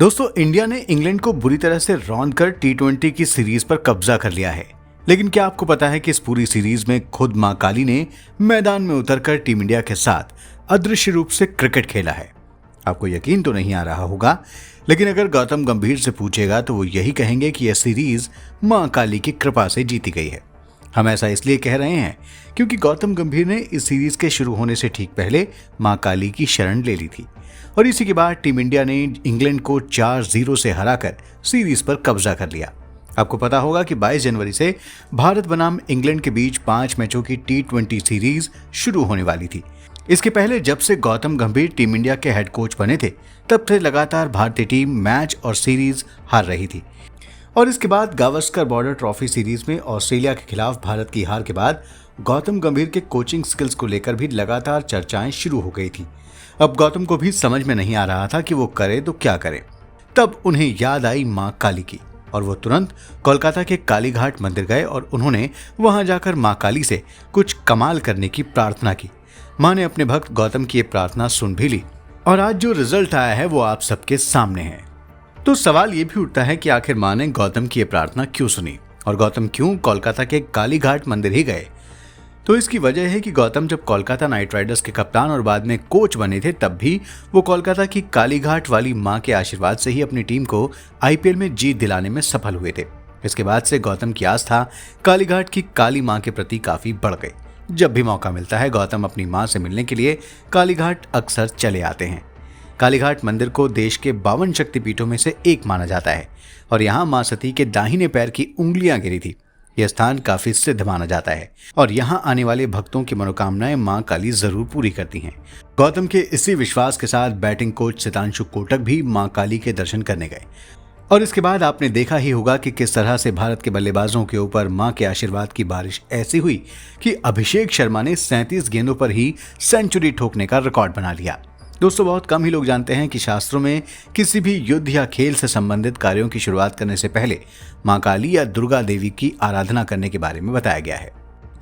दोस्तों, इंडिया ने इंग्लैंड को बुरी तरह से रौंद कर टी20 की सीरीज पर कब्जा कर लिया है। लेकिन क्या आपको पता है कि इस पूरी सीरीज में खुद मां काली ने मैदान में उतरकर टीम इंडिया के साथ अदृश्य रूप से क्रिकेट खेला है। आपको यकीन तो नहीं आ रहा होगा, लेकिन अगर गौतम गंभीर से पूछेगा तो वो यही कहेंगे कि यह सीरीज मां काली की कृपा से जीती गई है। हम ऐसा इसलिए कह रहे हैं क्योंकि गौतम गंभीर ने इस सीरीज के शुरू होने से ठीक पहले मां काली की शरण ले ली थी और इसी के बाद टीम इंडिया ने इंग्लैंड को 4-0 से हराकर सीरीज पर कब्जा कर लिया। आपको पता होगा कि 22 जनवरी से भारत बनाम इंग्लैंड के बीच 5 मैचों की टी20 सीरीज शुरू होने वाली थी। इसके पहले जब से गौतम गंभीर टीम इंडिया के हेड कोच बने थे, तब से लगातार भारतीय टीम मैच और सीरीज हार रही थी। और इसके बाद गावस्कर बॉर्डर ट्रॉफी सीरीज में ऑस्ट्रेलिया के खिलाफ भारत की हार के बाद गौतम गंभीर के कोचिंग स्किल्स को लेकर भी लगातार चर्चाएं शुरू हो गई थी। अब गौतम को भी समझ में नहीं आ रहा था कि वो करे तो क्या करे। तब उन्हें याद आई मां काली की और वो तुरंत कोलकाता के कालीघाट मंदिर गए और उन्होंने वहां जाकर मां काली से कुछ कमाल करने की प्रार्थना की। मां ने अपने भक्त गौतम की ये प्रार्थना सुन भी ली और आज जो रिजल्ट आया है वो आप सबके सामने है। तो सवाल ये भी उठता है कि आखिर मां ने गौतम की ये प्रार्थना क्यों सुनी और गौतम क्यों कोलकाता के कालीघाट मंदिर ही गए। तो इसकी वजह है कि गौतम जब कोलकाता नाइट राइडर्स के कप्तान और बाद में कोच बने थे, तब भी वो कोलकाता की कालीघाट वाली मां के आशीर्वाद से ही अपनी टीम को आईपीएल में जीत दिलाने में सफल हुए थे। इसके बाद से गौतम की आस्था कालीघाट की काली मां के प्रति काफी बढ़ गई। जब भी मौका मिलता है, गौतम अपनी मां से मिलने के लिए कालीघाट अक्सर चले आते हैं। कालीघाट मंदिर को देश के 52 शक्तिपीठों में से एक माना जाता है और यहाँ मां सती के दाहिने पैर की उंगलियां गिरी थी। यह स्थान काफी सिद्ध माना जाता है और यहाँ आने वाले भक्तों की मनोकामनाएं मां काली जरूर पूरी करती हैं। गौतम के इसी विश्वास के साथ बैटिंग कोच सितांशु कोटक भी मां काली के दर्शन करने गए और इसके बाद आपने देखा ही होगा कि किस तरह से भारत के बल्लेबाजों के ऊपर मां के आशीर्वाद की बारिश ऐसी हुई कि अभिषेक शर्मा ने 37 गेंदों पर ही सेंचुरी ठोकने का रिकॉर्ड बना लिया। दोस्तों, बहुत कम ही लोग जानते हैं कि शास्त्रों में किसी भी युद्ध या खेल से संबंधित कार्यों की शुरुआत करने से पहले मां काली या दुर्गा देवी की आराधना करने के बारे में बताया गया है।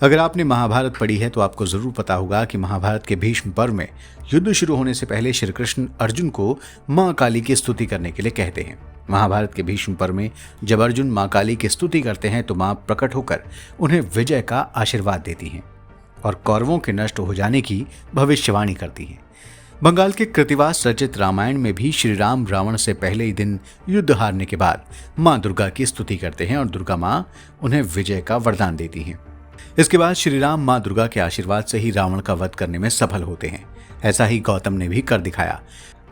अगर आपने महाभारत पढ़ी है तो आपको जरूर पता होगा कि महाभारत के भीष्म पर्व में युद्ध शुरू होने से पहले श्री कृष्ण अर्जुन को मां काली की स्तुति करने के लिए कहते हैं। महाभारत के भीष्म पर्व में जब अर्जुन मां काली की स्तुति करते हैं तो मां प्रकट होकर उन्हें विजय का आशीर्वाद देती हैं और कौरवों के नष्ट हो जाने की भविष्यवाणी करती हैं। बंगाल के कृतिवास रचित रामायण में भी श्री राम रावण से पहले ही दिन युद्ध हारने के बाद मां दुर्गा की स्तुति करते हैं और दुर्गा मां उन्हें विजय का वरदान देती हैं। इसके बाद श्री राम मां दुर्गा के आशीर्वाद से ही रावण का वध करने में सफल होते हैं। ऐसा ही गौतम ने भी कर दिखाया।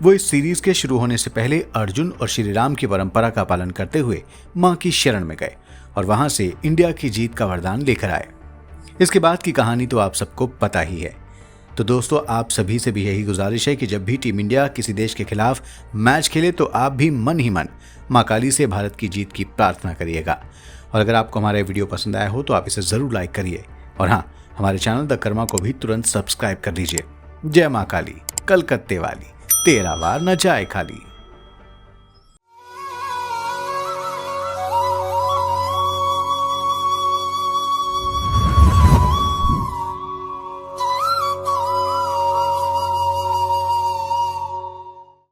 वो इस सीरीज के शुरू होने से पहले अर्जुन और श्री राम की परंपरा का पालन करते हुए मां की शरण में गए और वहां से इंडिया की जीत का वरदान लेकर आए। इसके बाद की कहानी तो आप सबको पता ही है। तो दोस्तों, आप सभी से भी यही गुजारिश है कि जब भी टीम इंडिया किसी देश के खिलाफ मैच खेले तो आप भी मन ही मन मां काली से भारत की जीत की प्रार्थना करिएगा। और अगर आपको हमारा वीडियो पसंद आया हो तो आप इसे जरूर लाइक करिए और हाँ, हमारे चैनल द कर्मा को भी तुरंत सब्सक्राइब कर लीजिए। जय मां काली, कलकत्ते वाली, तेरा वार न जाए खाली।